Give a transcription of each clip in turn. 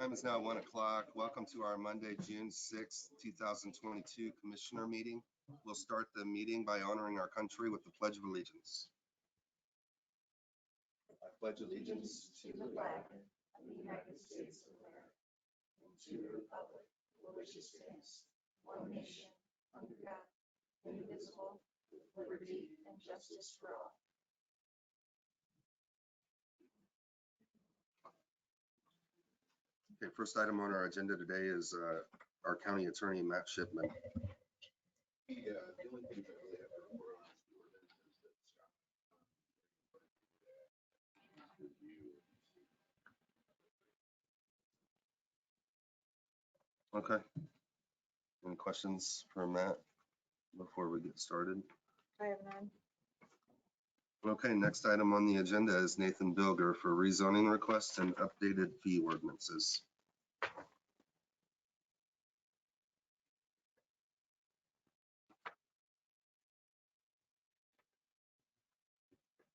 Time is now 1 o'clock. Welcome to our Monday, June 6th, 2022 Commissioner meeting. We'll start the meeting by honoring our country with the Pledge of Allegiance. I pledge allegiance to the flag of the United States of America and to the republic for which it stands, one nation, under God, indivisible, with liberty and justice for all. Okay, first item on our agenda today is our county attorney, Matt Shipman. The only thing that really have to report on is the ordinance is that Scott review. Okay. Any questions for Matt before we get started? I have none. Okay, next item on the agenda is Nathan Bilger for rezoning requests and updated fee ordinances.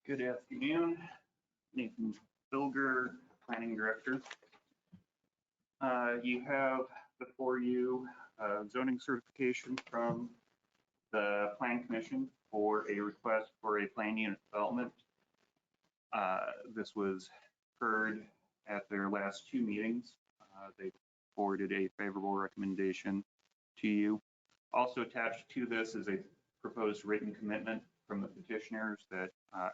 Good afternoon, Nathan Bilger, Planning Director. You have before you zoning certification from the Plan Commission for a request for a plan unit development. This was heard at their last two meetings. They forwarded a favorable recommendation to you. Also attached to this is a proposed written commitment from the petitioners that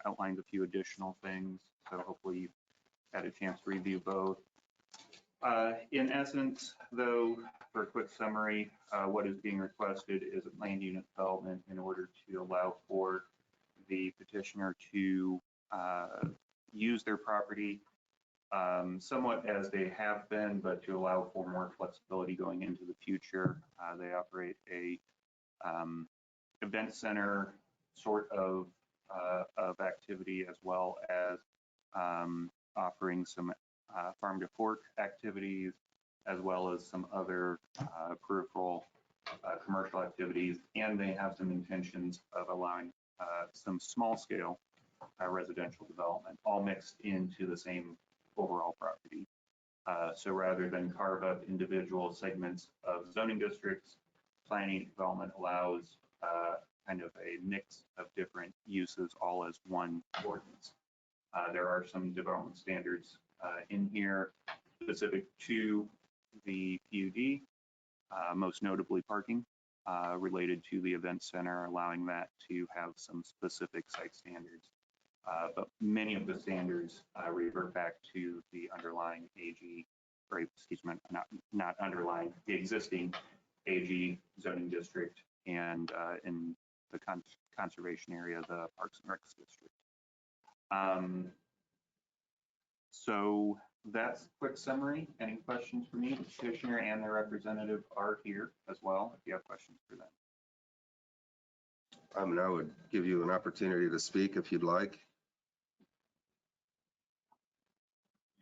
outlines a few additional things. So hopefully you've had a chance to review both. In essence, though, for a quick summary, what is being requested is a land unit development in order to allow for the petitioner to use their property somewhat as they have been, but to allow for more flexibility going into the future. They operate a event center sort of activity, as well as offering some farm to fork activities, as well as some other peripheral commercial activities. And they have some intentions of allowing some small scale residential development, all mixed into the same overall property. So rather than carve up individual segments of zoning districts, planning development allows kind of a mix of different uses all as one ordinance. There are some development standards in here specific to the PUD, most notably parking related to the event center, allowing that to have some specific site standards. But many of the standards revert back to the underlying AG, or excuse me, not underlying, the existing AG zoning district, and in the conservation area, the Parks and Recs district. So that's a quick summary. Any questions for me? The petitioner and their representative are here as well, if you have questions for them. And I would give you an opportunity to speak if you'd like.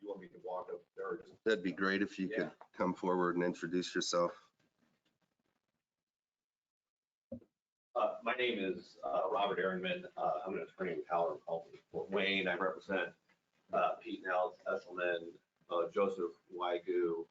You want me to walk up there? That'd be great if you could come forward and introduce yourself. My name is Robert Ehrenman. I'm an attorney with Howard Pelton, Fort Wayne. I represent Pete Nels, Esselman, Joseph Wagner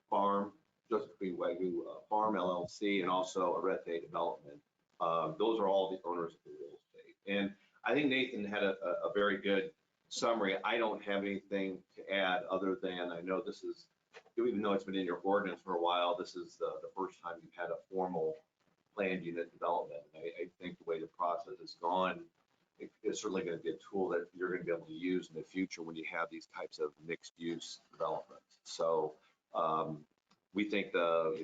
Farm, Joseph P. Wagner Farm LLC, and also Arete Development. Those are all the owners of the real estate. And I think Nathan had a very good summary. I don't have anything to add other than I know this is, even though it's been in your ordinance for a while, this is the first time you've had a formal planned unit development. I think the way the process has gone, it's certainly going to be a tool that you're going to be able to use in the future when you have these types of mixed use developments. So we think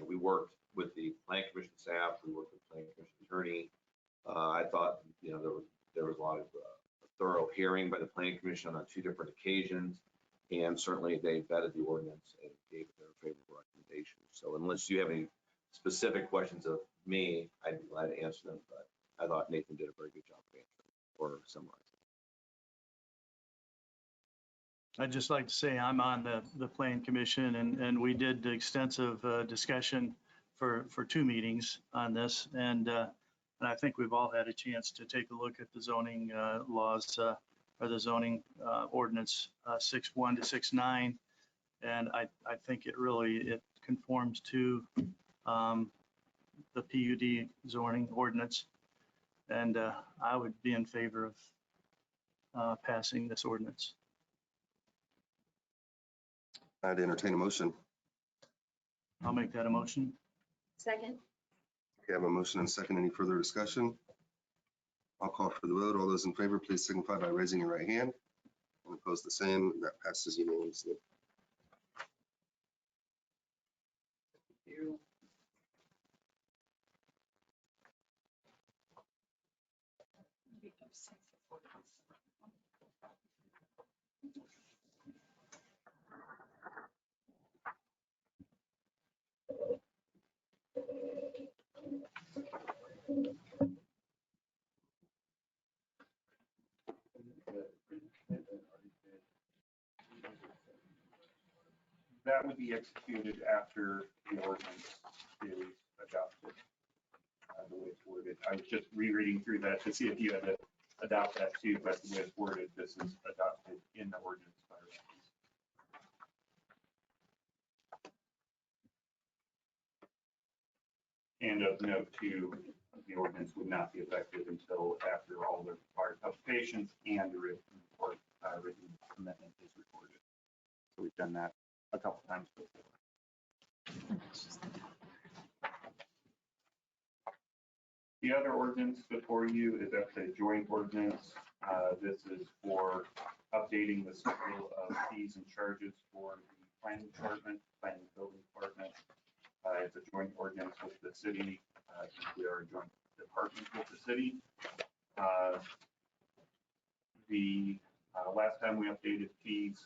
we worked with the Plan Commission staff, we worked with the Plan Commission attorney. I thought there was a lot of thorough hearing by the Plan Commission on two different occasions, and certainly they vetted the ordinance and gave their favorable recommendations. So unless you have any specific questions of me, I'd be glad to answer them, but I thought Nathan did a very good job of answering or summarizing. I'd just like to say I'm on the Plan Commission, and we did extensive discussion for two meetings on this, and I think we've all had a chance to take a look at the zoning laws or the zoning ordinance 6.1 to 6.9, And I think it conforms to the PUD zoning ordinance. And I would be in favor of passing this ordinance. I'd entertain a motion. I'll make that a motion. Second. We have a motion and second. Any further discussion? I'll call for the vote. All those in favor, please signify by raising your right hand. And opposed, the same. That passes unanimously. That would be executed after the ordinance is adopted. The way it's worded, I was just rereading through that to see if you had to adopt that too, but the way it's worded, this is adopted in the ordinance. And of note too, the ordinance would not be effective until after all the required publications and the written commitment is recorded. So we've done that a couple times before. The other ordinance before you is actually a joint ordinance. This is for updating the schedule of fees and charges for the planning department, planning and building department. It's a joint ordinance with the city. We are a joint department with the city. The last time we updated fees,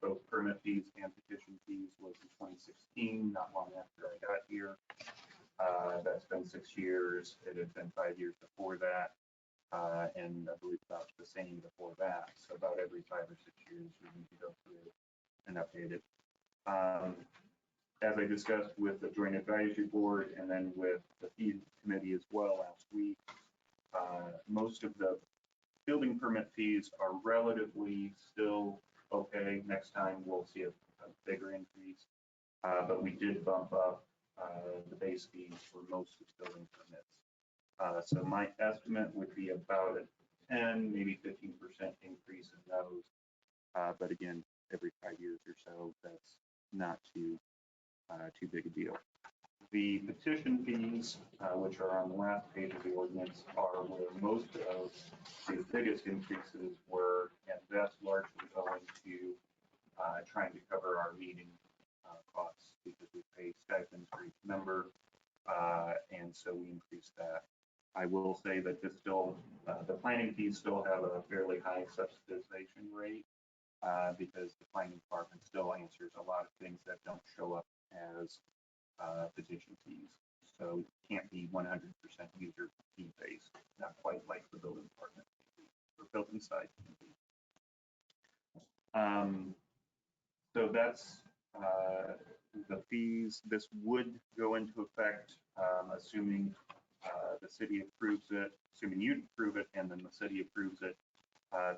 both permit fees and petition fees, was in 2016, not long after I got here. That's been 6 years. It had been 5 years before that. And I believe about the same before that. So about every 5 or 6 years, we need to go through and update it. As I discussed with the Joint Advisory Board and then with the fee committee as well last week, most of the building permit fees are relatively still okay. Next time we'll see a bigger increase, but we did bump up the base fees for most of the building permits. So my estimate would be about a 10, maybe 15% increase in those. But again, every 5 years or so, that's not too big a deal. The petition fees, which are on the last page of the ordinance, are where most of the biggest increases were, and that's largely going to trying to cover our meeting costs because we pay stipends for each member, and so we increased that. I will say that this still, the planning fees still have a fairly high subsidization rate because the planning department still answers a lot of things that don't show up as petition fees. So it can't be 100% user fee based, not quite like the building department or building side. So that's the fees. This would go into effect assuming the city approves it, assuming you approve it and then the city approves it.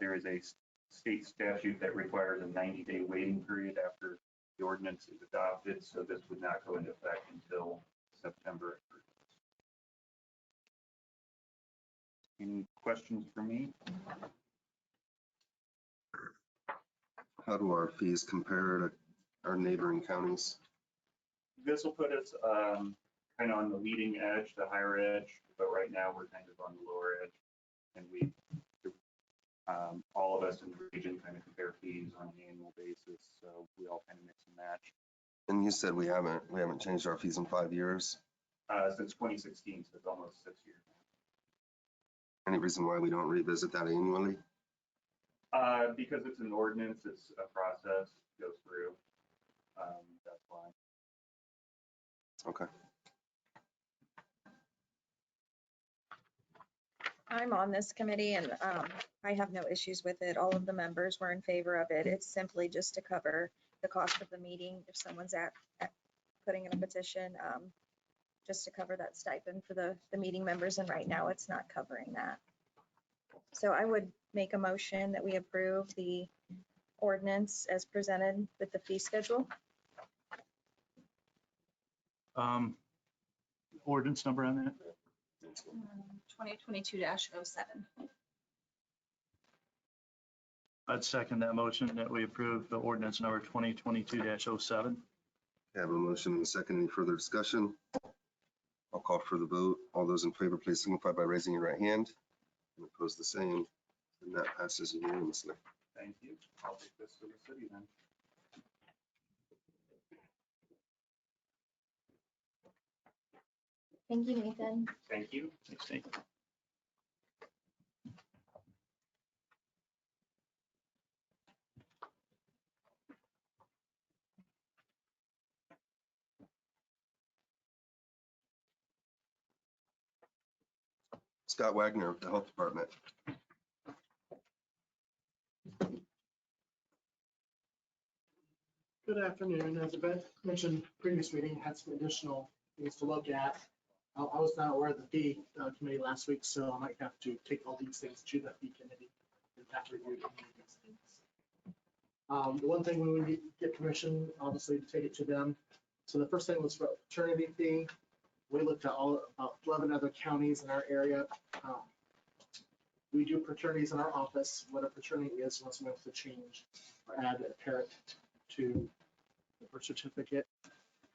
There is a state statute that requires a 90-day waiting period after the ordinance is adopted, so this would not go into effect until September 1st. Any questions for me? How do our fees compare to our neighboring counties? This will put us kind of on the leading edge, the higher edge, but right now we're kind of on the lower edge. And we, all of us in the region kind of compare fees on an annual basis, so we all kind of mix and match. And you said we haven't changed our fees in 5 years. Since 2016, so it's almost 6 years now. Any reason why we don't revisit that annually? Because it's an ordinance, it's a process, goes through. That's why. Okay. I'm on this committee and I have no issues with it. All of the members were in favor of it. It's simply just to cover the cost of the meeting. If someone's at putting in a petition, just to cover that stipend for the meeting members. And right now it's not covering that. So I would make a motion that we approve the ordinance as presented with the fee schedule. Ordinance number on that? 2022-07. I'd second that motion that we approve the ordinance number 2022-07. I have a motion and a second. Any further discussion? I'll call for the vote. All those in favor, please signify by raising your right hand. And opposed, the same. And that passes unanimously. Thank you. I'll take this to the city then. Thank you, Nathan. Thank you. Thanks, Nate. Scott Wagner of the Health Department. Good afternoon. As Beth mentioned, previous meeting had some additional things to look at. I was not aware of the fee committee last week, so I might have to take all these things to the fee committee and have to review any of these things. The one thing we would get permission, obviously, to take it to them. So the first thing was for paternity fee. We looked at all about 11 other counties in our area. We do fraternities in our office. What a fraternity is, once we have to change or add a parent to the birth certificate.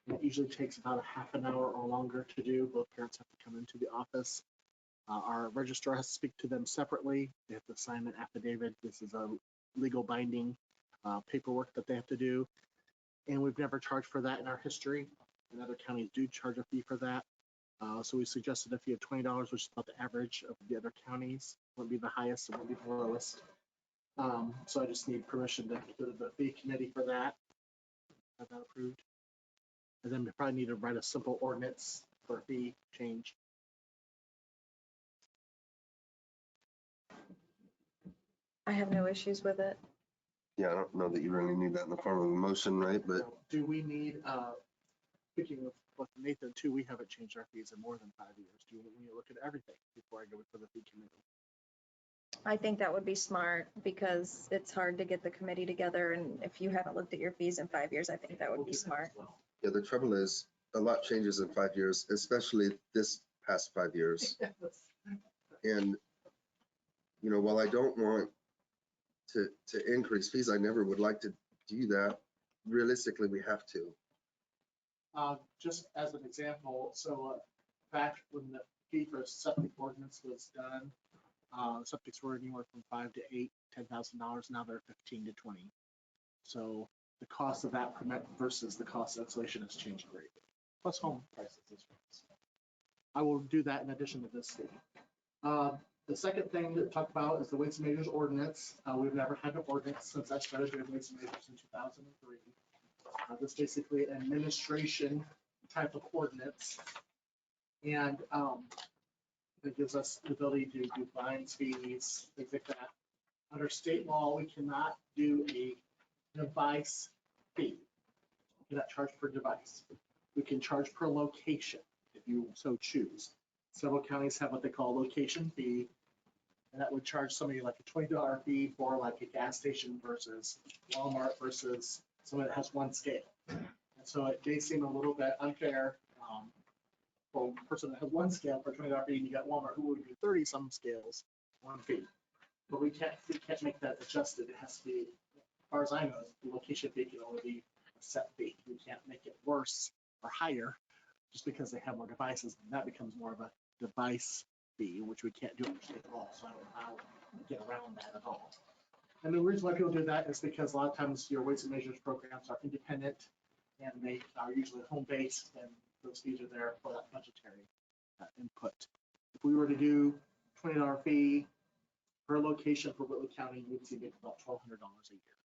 It usually takes about a half an hour or longer to do. Both parents have to come into the office. Our registrar has to speak to them separately. They have to sign an affidavit. This is a legal binding paperwork that they have to do. And we've never charged for that in our history. And other counties do charge a fee for that. So we suggested a fee of $20, which is about the average of the other counties. Won't be the highest, it won't be the lowest. So I just need permission to go to the fee committee for that. Have that approved. And then we probably need to write a simple ordinance for a fee change. I have no issues with it. Yeah, I don't know that you really need that in the form of a motion, right? But Do we need, speaking of what Nathan too, we haven't changed our fees in more than 5 years. Do you want me to look at everything before I go for the fee committee? I think that would be smart because it's hard to get the committee together. And if you haven't looked at your fees in 5 years, I think that would be smart. yeah, the trouble is a lot changes in 5 years, especially this past 5 years. And, you know, while I don't want to increase fees, I never would like to do that. Realistically, we have to. Just as an example, so back when the fee for septic ordinance was done, septics were anywhere from $5,000 to $8,000, $10,000. Now they're 15 to 20. So the cost of that permit versus the cost of installation has changed greatly. Plus home prices as well. I will do that in addition to this fee. The second thing to talk about is the weights and measures ordinance. We've never had an ordinance since I started doing weights and measures in 2003. This is basically an administration type of ordinance. And it gives us the ability to do fines, fees, things like that. Under state law, we cannot do a device fee. We cannot charge per device. We can charge per location if you so choose. Several counties have what they call location fee. And that would charge somebody like a $20 fee for like a gas station versus Walmart versus somebody that has one scale. And so it may seem a little bit unfair for a person that has one scale for $20 fee, and you got Walmart who would do 30 some scales, one fee. But we can't make that adjusted. It has to be, as far as I know, the location fee can only be a set fee. We can't make it worse or higher just because they have more devices. And that becomes more of a device fee, which we can't do under state law. So I don't know how to get around that at all. And the reason why people do that is because a lot of times your weights and measures programs are independent and they are usually home-based, and those fees are there for that budgetary input. If we were to do $20 fee per location for Whitley County, you'd see maybe about $1,200 a year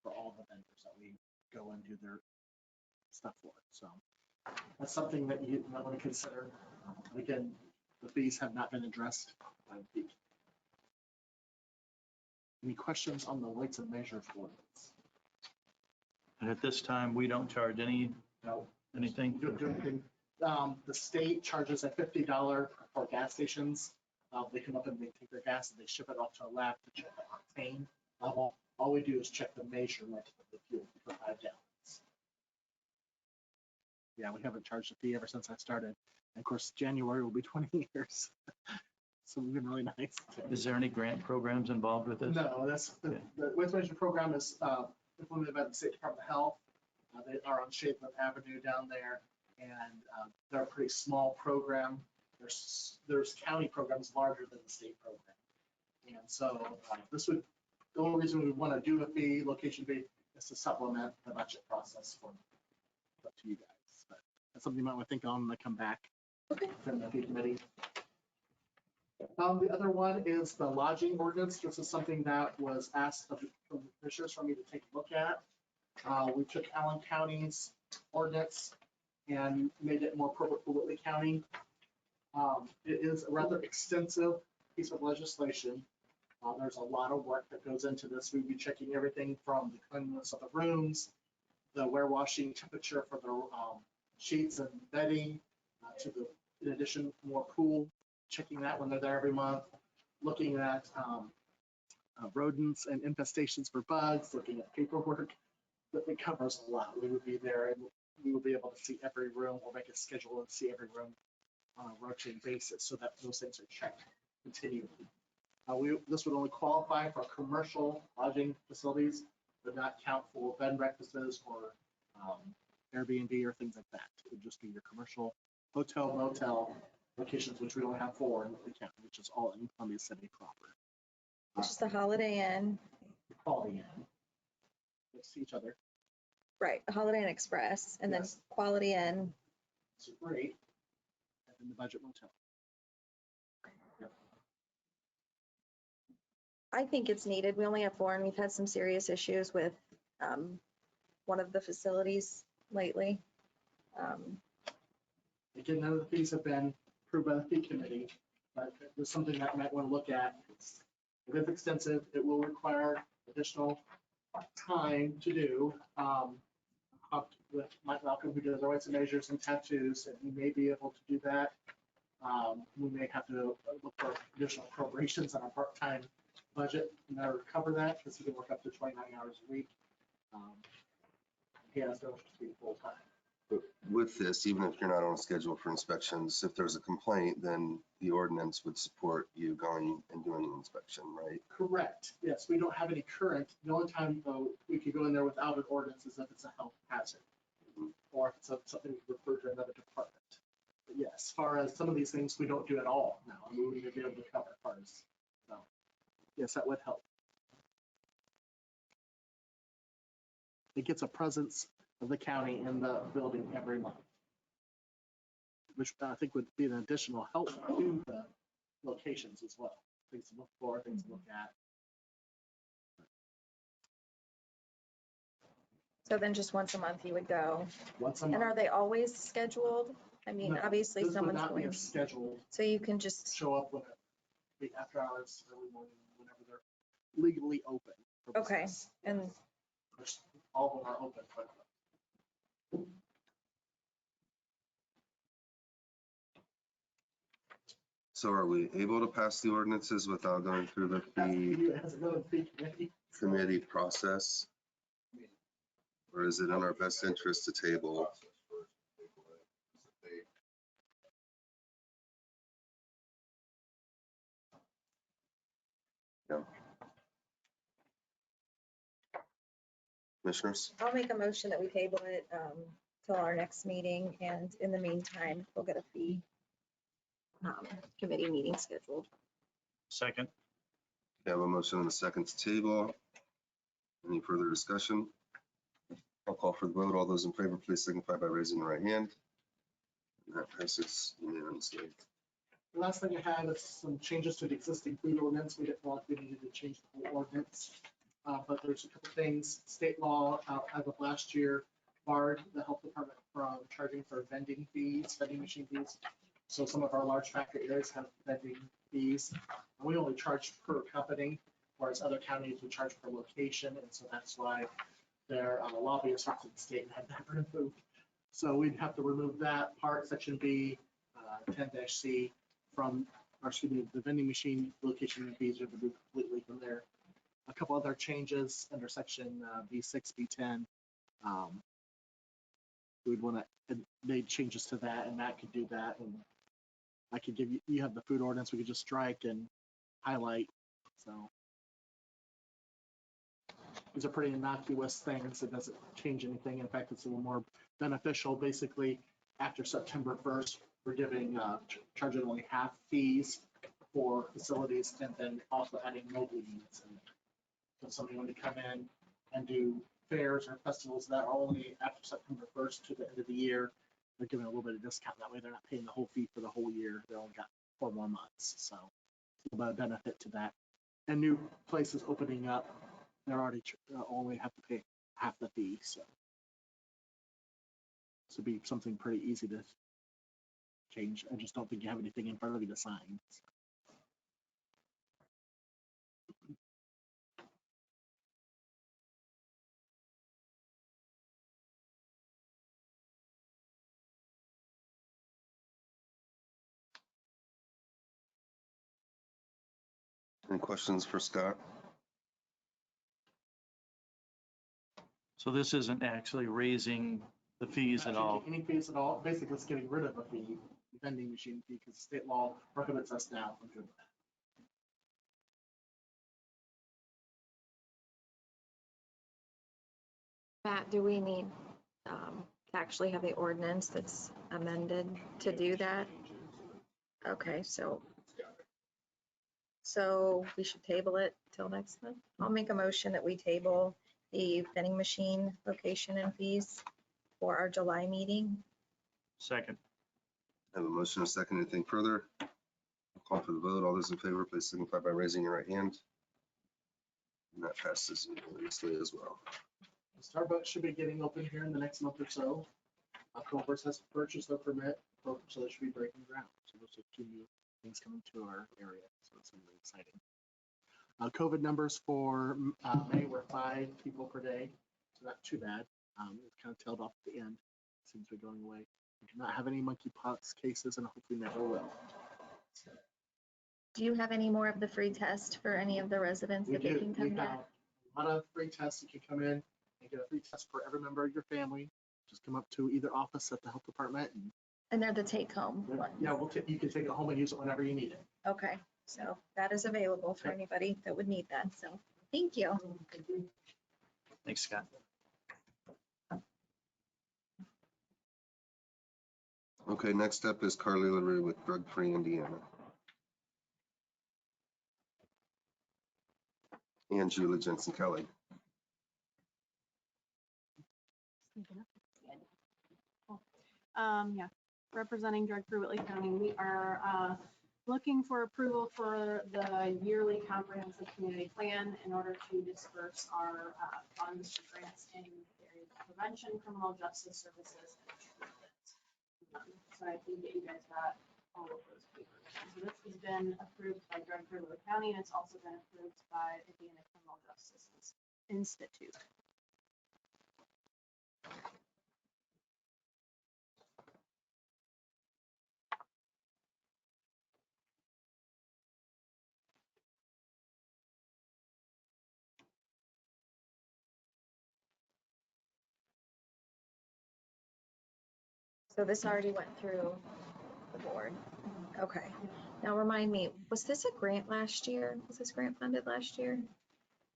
for all the vendors that we go and do their stuff for. So that's something that you might want to consider. Again, the fees have not been addressed by the fee. Any questions on the weights and measures ordinance? And at this time, we don't charge anything. The state charges a $50 for gas stations. They come up and they take their gas and they ship it off to a lab to check the octane level. All we do is check the measurement of the fuel for 5 gallons. Yeah, we haven't charged a fee ever since I started. And of course, January will be 20 years. So we've been really nice. Is there any grant programs involved with this? No, that's, Okay. the waste management program is implemented by the State Department of Health. They are on Shipman Avenue down there, and they're a pretty small program. There's county programs larger than the state program. And so this would, the only reason we want to do a fee, location fee, is to supplement the budget process for, up to you guys. But that's something you might want to think on when I come back Okay. from the fee committee. The other one is the lodging ordinance. This is something that was asked of the commissioners for me to take a look at. We took Allen County's ordinance and made it more appropriate for Whitley County. It is a rather extensive piece of legislation. There's a lot of work that goes into this. We'd be checking everything from the cleanliness of the rooms, the warewashing temperature for the sheets and bedding, to the, in addition, more pool, checking that when they're there every month, looking at rodents and infestations for bugs, looking at paperwork. It covers a lot. We would be there and we will be able to see every room or make a schedule and see every room on a rotating basis so that those things are checked continually. This would only qualify for commercial lodging facilities, but not count for bed and breakfasts or Airbnb or things like that. It would just be your commercial hotel, motel locations, which we only have 4 in the county, which is all in Columbia City proper. Which is the Holiday Inn, Quality Inn. Let's see each other. right, Holiday Inn Express, and then Yes. Quality Inn. Super 8, and then the budget motel. I think it's needed. We only have 4, and we've had some serious issues with one of the facilities lately. Again, none of the fees have been approved by the fee committee, but there's something that you might want to look at. It is extensive. It will require additional time to do. Talked with Mike Malcolm, who does our weights and measures and tattoos, and he may be able to do that. We may have to look for additional appropriations on our part-time budget in order to cover that, because he can work up to 29 hours a week. He has to be full-time. But with this, even if you're not on a schedule for inspections, if there's a complaint, then the ordinance would support you going and doing an inspection, right? Correct. Yes, we don't have any current. The only time though we could go in there without an ordinance is if it's a health hazard, or if it's something we refer to another department. But yes, as far as some of these things, we don't do at all now. We wouldn't be able to cover parts. So yes, that would help. It gets a presence of the county in the building every month, which I think would be an additional help to the locations as well. Things to look for, things to look at. So then just once a month you would go. Once a And month. are they always scheduled? I mean, No, obviously this would someone's not be going, a scheduled, so you can just, show up whenever, be after hours, early morning, whenever they're legally open for okay, business. and Which all of them are open. But So are we able to pass the ordinances without going through the that's fee you as another fee committee. committee process? Or is it in our best interest to table? Yeah. Commissioners? I'll make a motion that we table it till our next meeting, and in the meantime, we'll get a fee committee meeting scheduled. Second. We have a motion and a second to table. Any further discussion? I'll call for the vote. All those in favor, please signify by raising the right hand. And that passes unanimously. The last thing I had is some changes to the existing food ordinance. We didn't want, we needed to change the whole ordinance. But there's a couple things. State law, as of last year, barred the health department from charging for vending fees, vending machine fees. So some of our large factory areas have vending fees. And we only charge per company, whereas other counties would charge per location. And so that's why their lobbyists from the state had that removed. So we'd have to remove that part, section B, 10-C from, or excuse me, the vending machine location fees are removed completely from there. couple other changes under section B6, B10. We'd want to make changes to that, and Matt could do that. And I could give you, you have the food ordinance, we could just strike and highlight. So these are pretty innocuous things. It doesn't change anything. In fact, it's a little more beneficial. Basically, after September 1st, we're giving, charging only half fees for facilities, and then also adding mobile units. And if somebody wanted to come in and do fairs or festivals that are only after September 1st to the end of the year, they're giving a little bit of discount. That way they're not paying the whole fee for the whole year. They only got 4 more months. So a little bit of benefit to that. And new places opening up, they're already only have to pay half the fee. So this would be something pretty easy to change. I just don't think you have anything in front of you to sign. Any questions for Scott? So this isn't actually raising the fees Not at all. changing any fees at all. Basically, it's getting rid of a fee, vending machine fee, because state law prohibits us now from doing that. Matt, do we need to actually have the ordinance that's amended to do that? Okay, so we should table it till next month. I'll make a motion that we table the vending machine location and fees for our July meeting. Second. I have a motion, a second. Anything further? I'll call for the vote. All those in favor, please signify by raising your right hand. And that passes unanimously as well. Starbucks should be getting open here in the next month or so. Culver's has purchased their permit, so they should be breaking ground. So those are 2 new things coming to our area. So it's really exciting. COVID numbers for May were 5 people per day, so not too bad. It kind of tailed off at the end. Seems to be going away. We do not have any monkeypox cases, and hopefully never will. Do you have any more of the free test for any of the residents We that they do. can We come have back? a lot of free tests. You can come in and get a free test for every member of your family. Just come up to either office at the health department, and And they're the take-home ones? yeah, you can take it home and use it whenever you need it. Okay, so that is available for anybody that would need that, so thank you. Thanks, Scott. Okay, next up is Carlee LaRue with Drug Free Indiana. And Julie Jensen-Kelley. Yeah, representing Drug Free Whitley County, we are looking for approval for the yearly comprehensive community plan in order to disperse our funds to grants in areas of prevention, criminal justice services, and treatment. So I think that you guys got all of those papers. So this has been approved by Drug Free Whitley County, and it's also been approved by Indiana Criminal Justice Institute. So this already went through the board. Okay. Now remind me, was this a grant last year? Was this grant funded last year?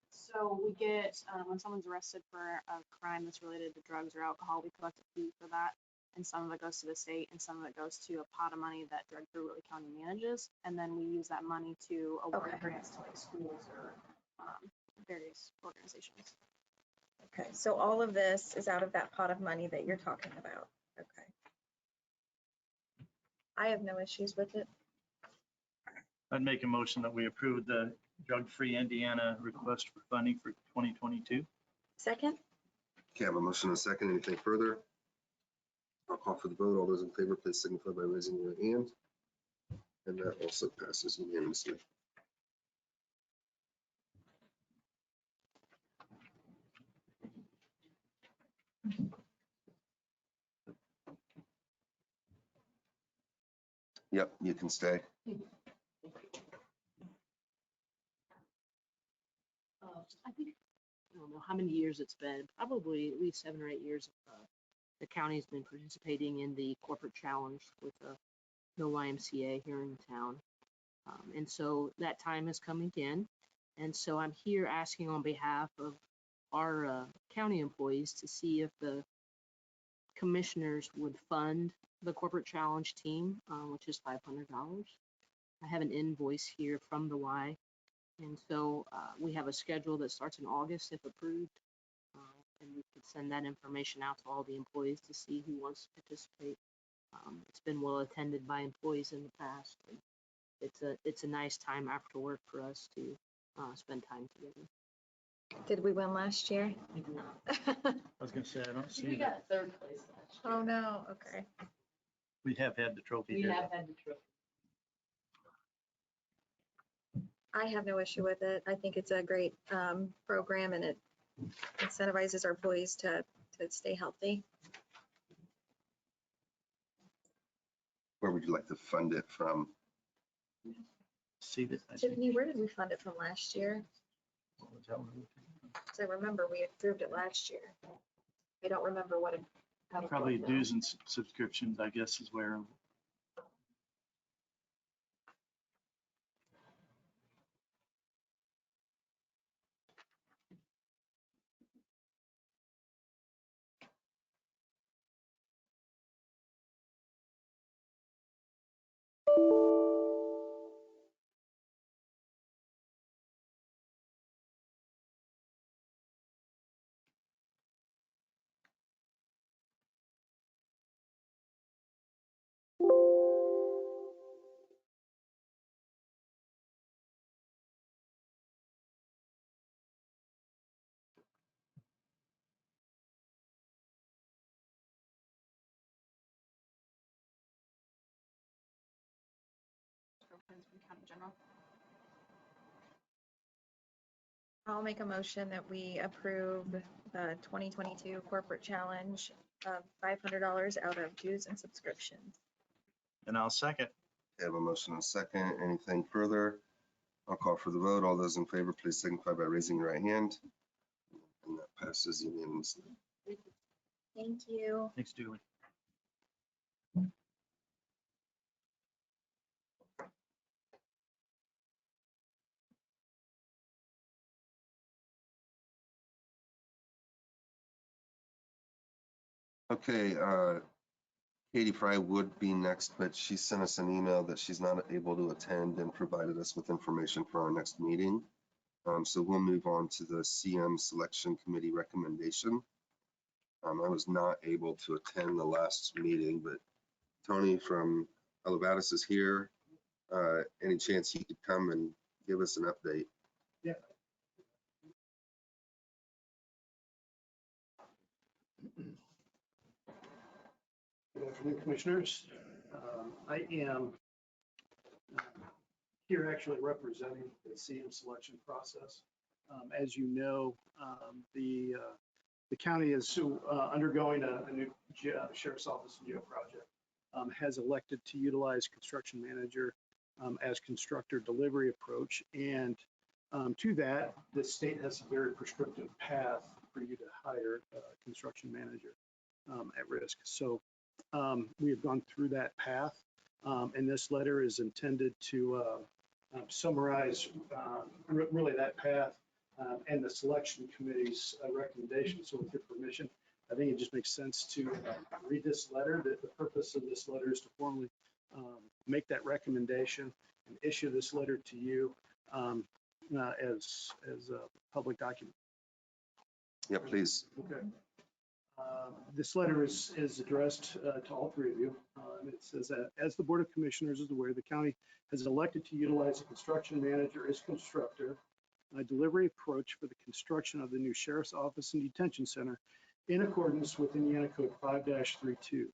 So we get, when someone's arrested for a crime that's related to drugs or alcohol, we collect a fee for that. And some of it goes to the state and some of it goes to a pot of money that Drug Free Whitley County manages. And then we use that money to award Okay. grants to like schools or various organizations. Okay, so all of this is out of that pot of money that you're talking about. Okay. I have no issues with it. I'd make a motion that we approve the Drug Free Indiana request for funding for 2022. Second? Okay, I have a motion, a second. Anything further? I'll call for the vote. All those in favor, please signify by raising your hand. And that also passes unanimously. Yep, you can stay. I think, I don't know how many years it's been, probably at least 7 or 8 years. The county's been participating in the corporate challenge with the YMCA here in town. And so that time has come again. And so I'm here asking on behalf of our county employees to see if the commissioners would fund the corporate challenge team, which is $500. I have an invoice here from the Y. And so we have a schedule that starts in August if approved. And we could send that information out to all the employees to see who wants to participate. It's been well attended by employees in the past. And it's a nice time after work for us to spend time together. Did we win last year? I was gonna say, I don't see We that. got 3rd place last year. Oh, no, okay. We have had the trophy We here. have had the trophy. I have no issue with it. I think it's a great program and it incentivizes our employees to stay healthy. Where would you like to fund it from? See that? I think- Tiffany, where did we fund it from last year? what was that one? Because I remember we approved it last year. I don't remember what it. how it Probably broke down. dues and subscriptions, I guess, is where. Programs from county general. I'll make a motion that we approve the 2022 corporate challenge of $500 out of dues and subscriptions. And I'll second. I have a motion and a second. Anything further? I'll call for the vote. All those in favor, please signify by raising your right hand. And that passes unanimously. Thank you. Thanks, Julie. Okay, Katy Fry would be next, but she sent us an email that she's not able to attend and provided us with information for our next meeting. So we'll move on to the CM Selection Committee recommendation. I was not able to attend the last meeting, but Tony from Elevatus is here. Any chance he could come and give us an update? Yeah. Good afternoon, Commissioners. I am here actually representing the CM selection process. As you know, the county is undergoing a new sheriff's office geo project, has elected to utilize construction manager as constructor delivery approach. And to that, the state has a very prescriptive path for you to hire a construction manager at risk. So we have gone through that path, and this letter is intended to summarize really that path and the selection committee's recommendation. So with your permission, I think it just makes sense to read this letter. The purpose of this letter is to formally make that recommendation and issue this letter to you as a public document. Yeah, please. Okay. This letter is addressed to all three of you. It says that as the Board of Commissioners is aware, the county has elected to utilize a construction manager as constructor, a delivery approach for the construction of the new Sheriff's Office and Detention Center in accordance with Indiana Code 5-32.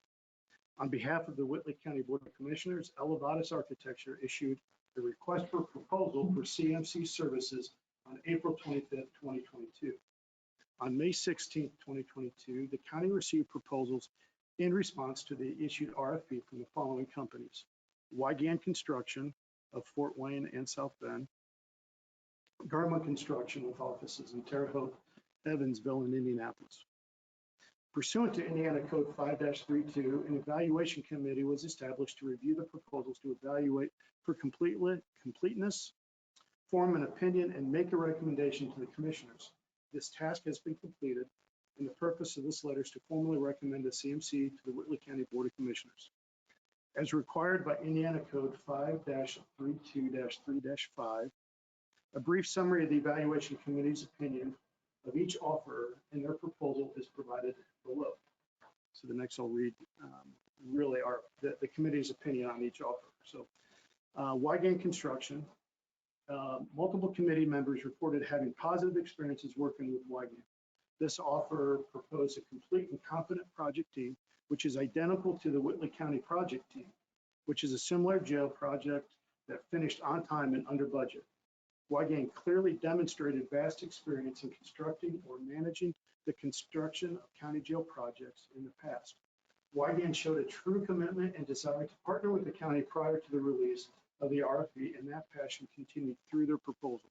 On behalf of the Whitley County Board of Commissioners, Elevatus Architecture issued a request for proposal for CMC services on April 25th, 2022. On May 16th, 2022, the county received proposals in response to the issued RFP from the following companies: Wagner Construction of Fort Wayne and South Bend, Garma Construction with offices in Terre Haute, Evansville, and Indianapolis. Pursuant to Indiana Code 5-32, an evaluation committee was established to review the proposals to evaluate for completeness, form an opinion, and make a recommendation to the commissioners. This task has been completed, and the purpose of this letter is to formally recommend the CMC to the Whitley County Board of Commissioners. As required by Indiana Code 5-32-3-5, a brief summary of the evaluation committee's opinion of each offeror and their proposal is provided below. So the next I'll read really are the committee's opinion on each offer. So Wagner Construction, multiple committee members reported having positive experiences working with Wagner. This offer proposed a complete and competent project team, which is identical to the Whitley County project team, which is a similar jail project that finished on time and under budget. Wagner clearly demonstrated vast experience in constructing or managing the construction of county jail projects in the past. Wagner showed a true commitment and desire to partner with the county prior to the release of the RFP, and that passion continued through their proposal.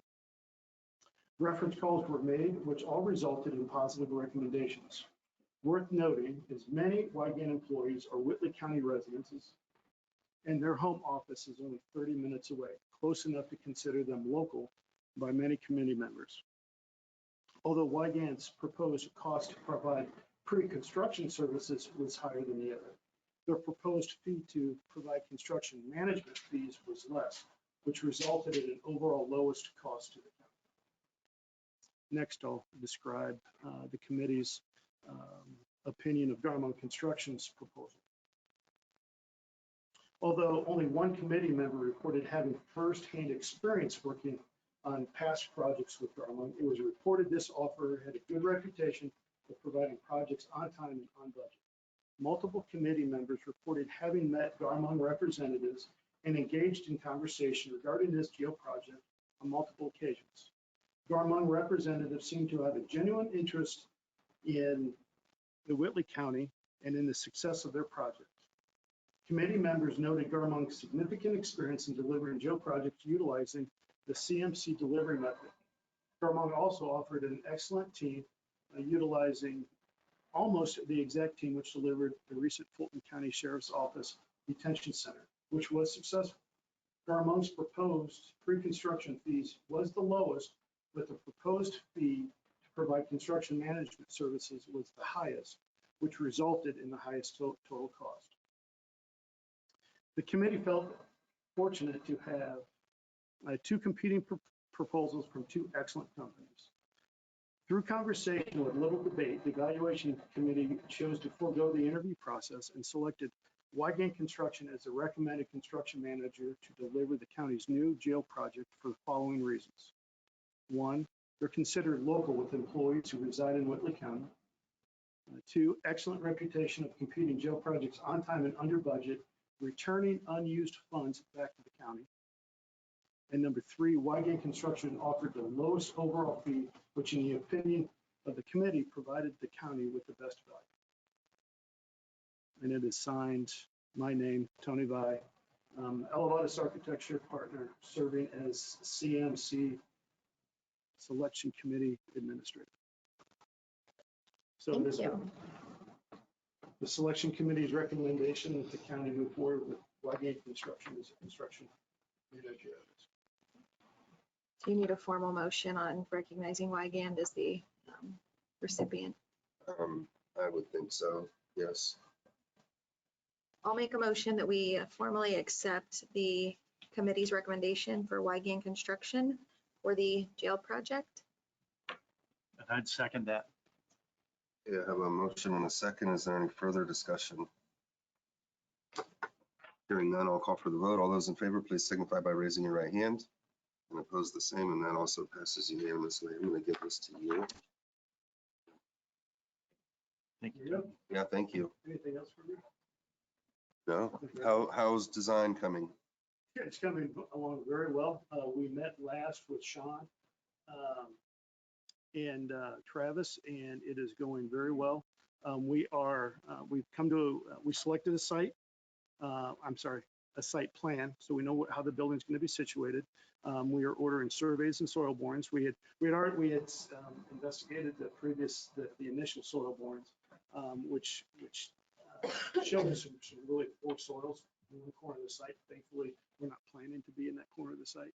Reference calls were made, which all resulted in positive recommendations. Worth noting is many Wagner employees are Whitley County residents, and their home office is only 30 minutes away, close enough to consider them local by many committee members. Although Wagner's proposed cost to provide pre-construction services was higher than the other, their proposed fee to provide construction management fees was less, which resulted in an overall lowest cost to the county. Next, I'll describe the committee's opinion of Garma Construction's proposal. Although only one committee member reported having firsthand experience working on past projects with Garma, it was reported this offer had a good reputation of providing projects on time and on budget. Multiple committee members reported having met Garma representatives and engaged in conversation regarding this jail project on multiple occasions. Garma representatives seemed to have a genuine interest in the Whitley County and in the success of their project. Committee members noted Garma's significant experience in delivering jail projects utilizing the CMC delivery method. Garma also offered an excellent team utilizing almost the exact team which delivered the recent Fulton County Sheriff's Office Detention Center, which was successful. Garma's proposed pre-construction fees was the lowest, but the proposed fee to provide construction management services was the highest, which resulted in the highest total cost. The committee felt fortunate to have two competing proposals from two excellent companies. Through conversation with little debate, the evaluation committee chose to forego the interview process and selected Wagner Construction as the recommended construction manager to deliver the county's new jail project for the following reasons. One, they're considered local with employees who reside in Whitley County. Two, excellent reputation of completing jail projects on time and under budget, returning unused funds back to the county. And number three, Wagner Construction offered the lowest overall fee, which in the opinion of the committee provided the county with the best value. And it is signed, my name, Tony Vai, Elevatus Architecture Partner, serving as CMC Selection Committee Administrator. So Thank you. The Selection Committee's recommendation that the county move forward with Wagner Construction as a construction manager. Do you need a formal motion on recognizing Wigand as the recipient? I would think so, yes. I'll make a motion that we formally accept the committee's recommendation for Wigand Construction for the jail project. And I'd second that. Yeah, I have a motion and a second. Is there any further discussion? Hearing none, I'll call for the vote. All those in favor, please signify by raising your right hand. And oppose the same, and that also passes unanimously. I'm going to give this to you. Thank you. Yep. Yeah, thank you. Anything else for me? No? How's design coming? Yeah, it's coming along very well. We met last with Sean and Travis, and it is going very well. We selected a site. I'm sorry, a site plan, so we know how the building's going to be situated. We are ordering surveys and soil borings. We had investigated the initial soil borings, which showed us some really poor soils in one corner of the site. Thankfully, we're not planning to be in that corner of the site.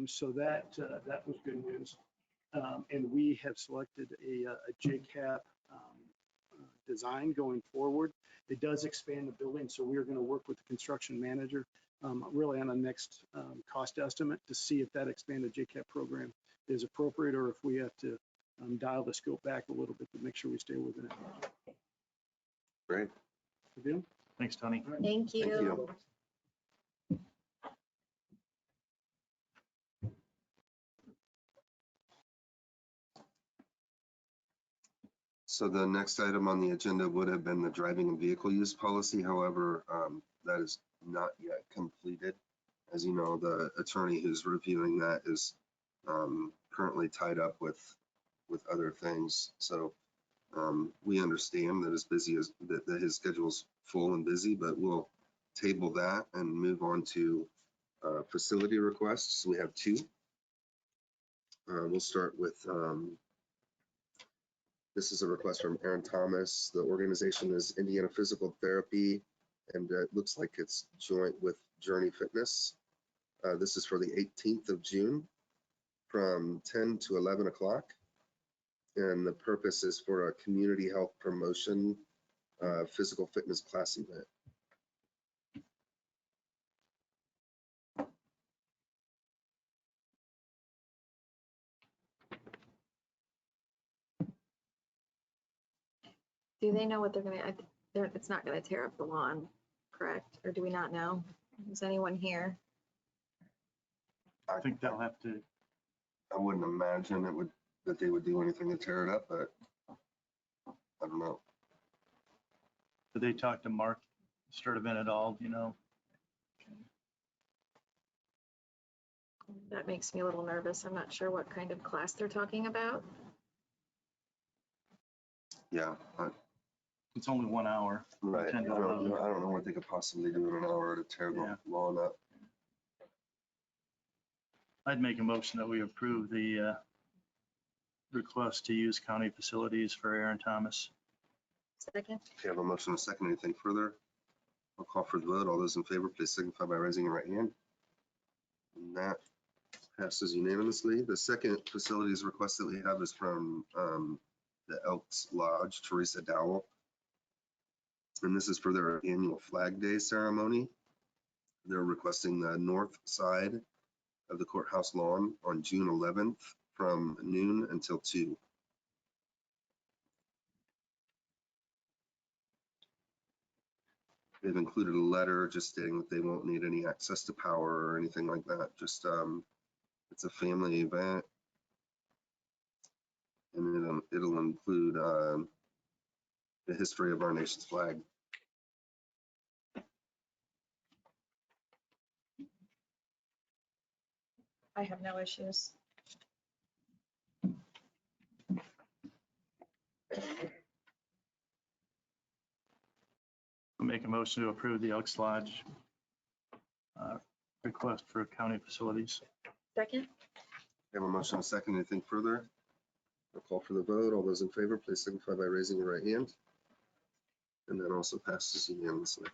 So that was good news. And we have selected a JCAP design going forward. It does expand the building, so we are going to work with the construction manager really on the next cost estimate to see if that expanded JCAP program is appropriate or if we have to dial the scope back a little bit to make sure we stay within it. Great. Good deal? Thanks, Tony. All right. Thank you. Thank you. So the next item on the agenda would have been the driving and vehicle use policy. However, that is not yet completed. As you know, the attorney who's reviewing that is currently tied up with other things. So we understand that that his schedule's full and busy, but we'll table that and move on to facility requests. We have two. We'll start with this is a request from Aaron Thomas. The organization is Indiana Physical Therapy, and it looks like it's joint with Journey Fitness. This is for the 18th of June from 10 to 11 o'clock. And the purpose is for a community health promotion physical fitness class event. Do they know what they're gonna, it's not gonna tear up the lawn, correct? Or do we not know? Is anyone here? I think they'll have to, I wouldn't imagine that they would do anything to tear it up, but I don't know. did they talk to Mark Sturdivant at all, do you know? That makes me a little nervous. I'm not sure what kind of class they're talking about. Yeah, It's only 1 hour. right. I 10 to don't 11. know. I don't know what they could possibly do in an hour to tear Yeah. the lawn up. I'd make a motion that we approve the request to use county facilities for Aaron Thomas. Second. Okay, I have a motion and a second. Anything further? I'll call for the vote. All those in favor, please signify by raising your right hand. And that passes unanimously. The second facilities request that we have is from the Elks Lodge, Teresa Dowell. And this is for their annual Flag Day ceremony. They're requesting the north side of the courthouse lawn on June 11th from noon until 2. They've included a letter just stating that they won't need any access to power or anything like that. Just it's a family event, and it'll include the history of our nation's flag. I have no issues. I'll make a motion to approve the Elks Lodge request for county facilities. Second. We have a motion and a second. Anything further? I'll call for the vote. All those in favor, please signify by raising your right hand. And that also passes unanimously.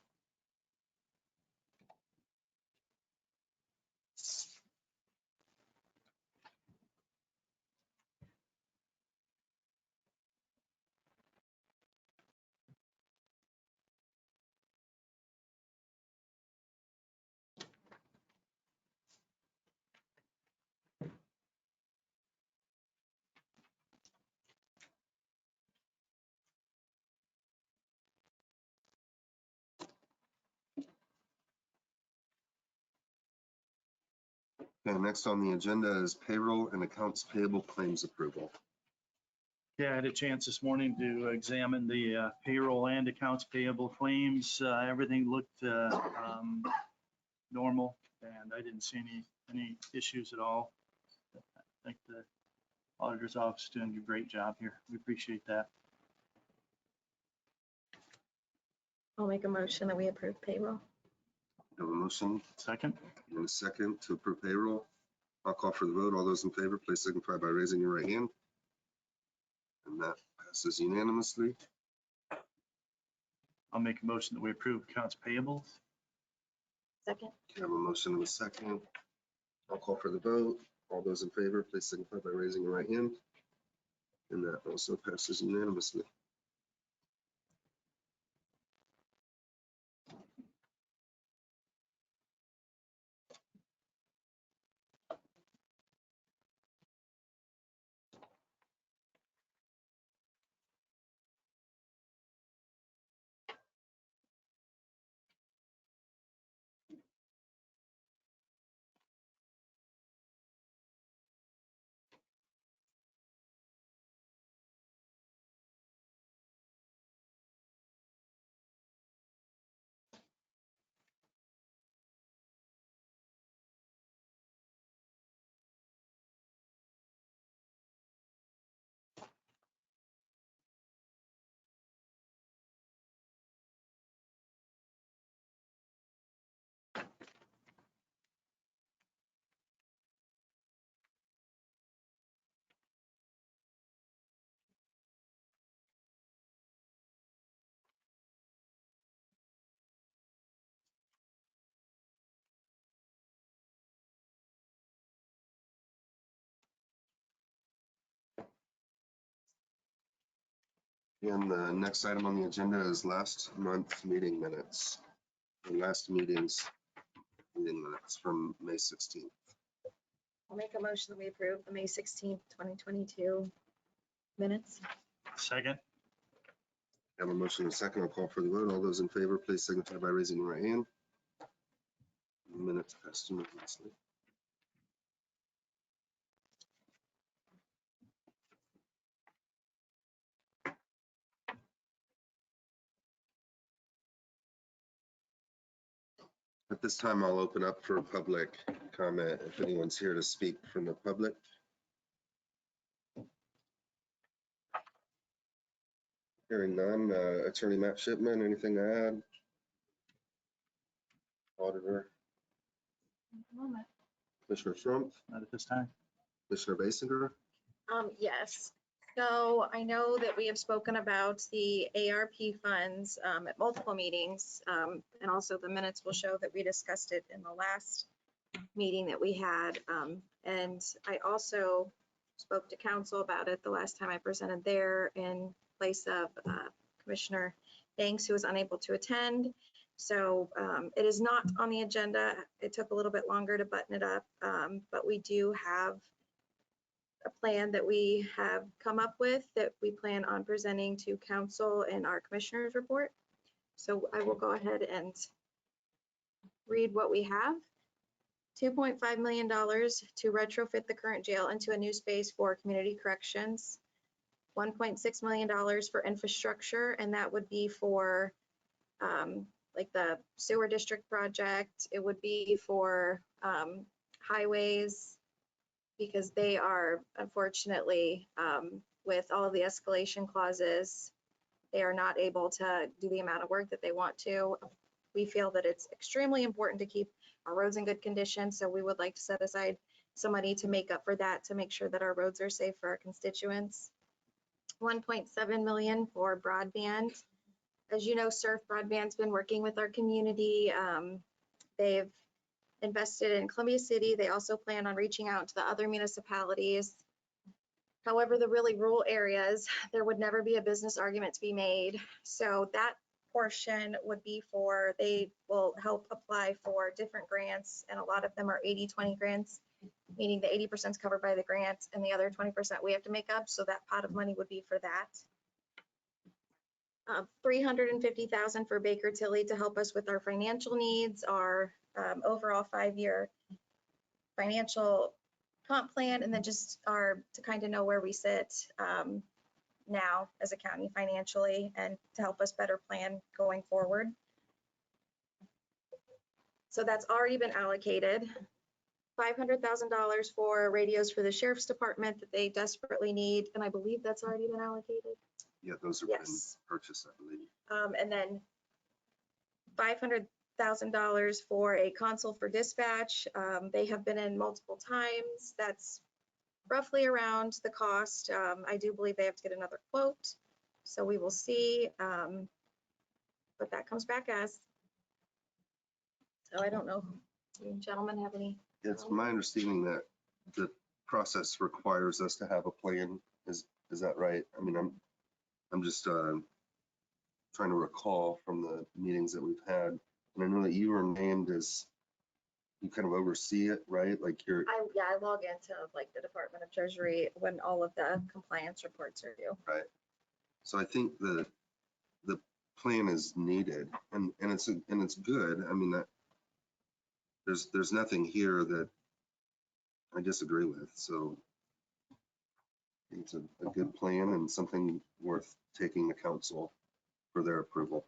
Okay, next on the agenda is payroll and accounts payable claims approval. Yeah, I had a chance this morning to examine the payroll and accounts payable claims. Everything looked normal, and I didn't see any issues at all. I think the auditor's office is doing a great job here. We appreciate that. I'll make a motion that we approve payroll. You have a motion Second? and a second to approve payroll. I'll call for the vote. All those in favor, please signify by raising your right hand. And that passes unanimously. I'll make a motion that we approve accounts payable. Second. You have a motion and a second. I'll call for the vote. All those in favor, please signify by raising your right hand. And that also passes unanimously. And the next item on the agenda is last month's meeting minutes. The last meeting's meeting minutes from May 16th. I'll make a motion that we approve the May 16th, 2022 minutes. Second? I have a motion and a second. I'll call for the vote. All those in favor, please signify by raising your right hand. Minutes passed unanimously. At this time, I'll open up for public comment if anyone's here to speak from the public. Hearing none. Attorney Matt Shipman, anything to add? Auditor, Moment. Commissioner Trump, Not at this time. Commissioner Basinger. Yes. So I know that we have spoken about the ARP funds at multiple meetings. And also the minutes will show that we discussed it in the last meeting that we had. And I also spoke to council about it the last time I presented there in place of Commissioner Banks, who was unable to attend. So it is not on the agenda. It took a little bit longer to button it up, but we do have a plan that we have come up with that we plan on presenting to council in our commissioners report. So I will go ahead and read what we have. $2.5 million to retrofit the current jail into a new space for community corrections. $1.6 million for infrastructure, and that would be for like the sewer district project. It would be for highways, because they are unfortunately, with all of the escalation clauses, they are not able to do the amount of work that they want to. We feel that it's extremely important to keep our roads in good condition, so we would like to set aside some money to make up for that, to make sure that our roads are safe for our constituents. 1.7 million for broadband. As you know, Surf Broadband's been working with our community. They've invested in Columbia City. They also plan on reaching out to the other municipalities. However, the really rural areas, there would never be a business argument to be made. So that portion would be for, they will help apply for different grants, and a lot of them are 80-20 grants, meaning the 80% is covered by the grant and the other 20% we have to make up. So that pot of money would be for that. $350,000 for Baker Tilly to help us with our financial needs, our overall 5-year financial comp plan, and then just to kind of know where we sit now as a county financially, and to help us better plan going forward. So that's already been allocated. $500,000 for radios for the sheriff's department that they desperately need, and I believe that's already been allocated. Yeah, those have been Yes. purchased, I believe. And then $500,000 $100,000 for a console for dispatch. They have been in multiple times. That's roughly around the cost. I do believe they have to get another quote, so we will see what that comes back as. So I don't know, do you gentlemen have any? It's my understanding that the process requires us to have a plan. Is that right? I mean, I'm just trying to recall from the meetings that we've had. And I know that you were named as, you kind of oversee it, right? Like you're, I log into like the Department of Treasury when all of the compliance reports are due. right. So I think the plan is needed and it's good. I mean, that there's nothing here that I disagree with. So I think it's a good plan and something worth taking to council for their approval.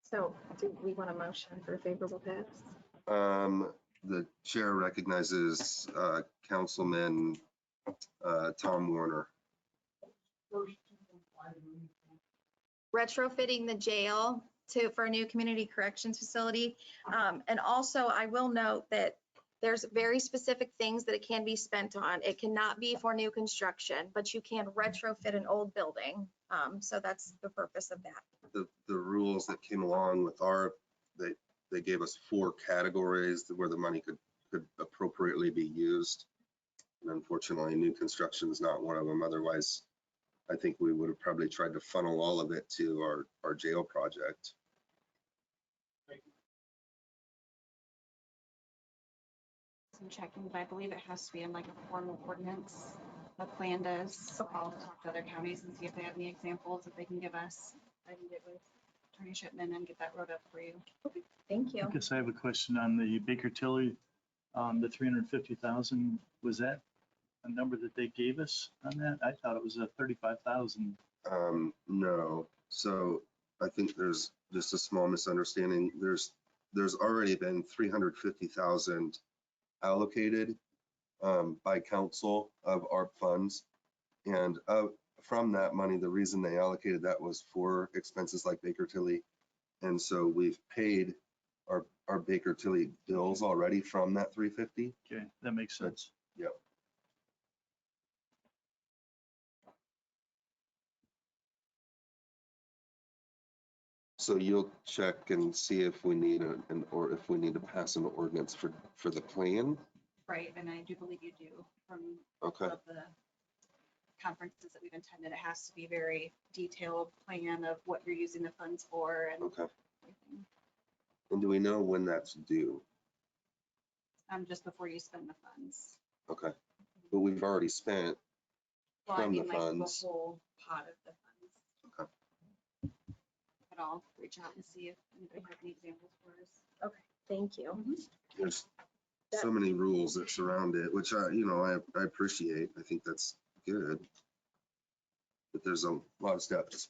So do we want a motion for a favorable pass? The chair recognizes Councilman Tom Warner. Retrofitting the jail for a new community corrections facility. And also I will note that there's very specific things that it can be spent on. It cannot be for new construction, but you can retrofit an old building. So that's the purpose of that. The rules that came along with they gave us 4 categories where the money could appropriately be used. And unfortunately, new construction is not one of them. Otherwise, I think we would have probably tried to funnel all of it to our jail project. I'm checking, but I believe it has to be in like a formal ordinance. The plan does. So I'll talk to other counties and see if they have any examples that they can give us. I can get with Attorney Shipman and get that wrote up for you. Thank you. I guess I have a question on the Baker Tilly, the 350,000. Was that a number that they gave us on that? I thought it was a 35,000. No. So I think there's just a small misunderstanding. There's already been 350,000 allocated by council of ARP funds. And from that money, the reason they allocated that was for expenses like Baker Tilly. And so we've paid our Baker Tilly bills already from that 350. Okay, that makes sense. Yep. So you'll check and see if we need or if we need to pass an ordinance for the plan. Right, and I do believe you do from Okay. of the conferences that we've attended. It has to be very detailed plan of what you're using the funds for and Okay. everything. And do we know when that's due? Just before you spend the funds. Okay. But we've already spent. Well, I From the mean, like funds. the whole pot of the funds. Okay. But I'll reach out and see if anybody has any examples for us. Okay, thank you. There's so many rules that surround it, which I appreciate. I think that's good. But there's a lot of steps.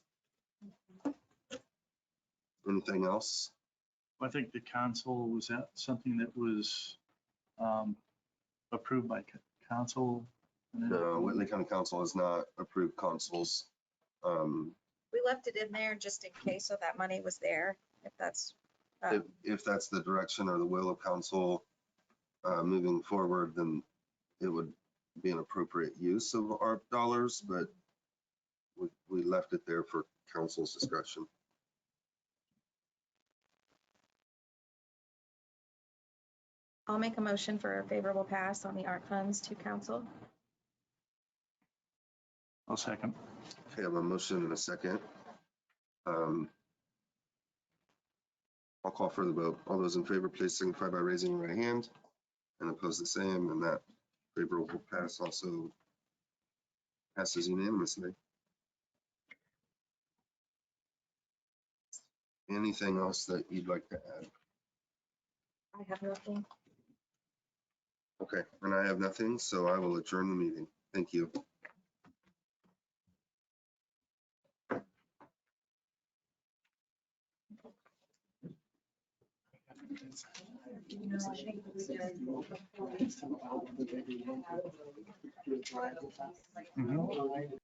Anything else? I think the council, was that something that was approved by council? No, Whitley County Council has not approved consoles. We left it in there just in case, so that money was there, if that's. If that's the direction or the will of council moving forward, then it would be an appropriate use of ARP dollars, but we left it there for council's discretion. I'll make a motion for a favorable pass on the ARP funds to council. I'll second. Okay, I have a motion and a second. I'll call for the vote. All those in favor, please signify by raising your right hand, and opposed the same, and that favorable pass also passes unanimously. Anything else that you'd like to add? I have nothing. Okay, and I have nothing, so I will adjourn the meeting. Thank you. Mhm.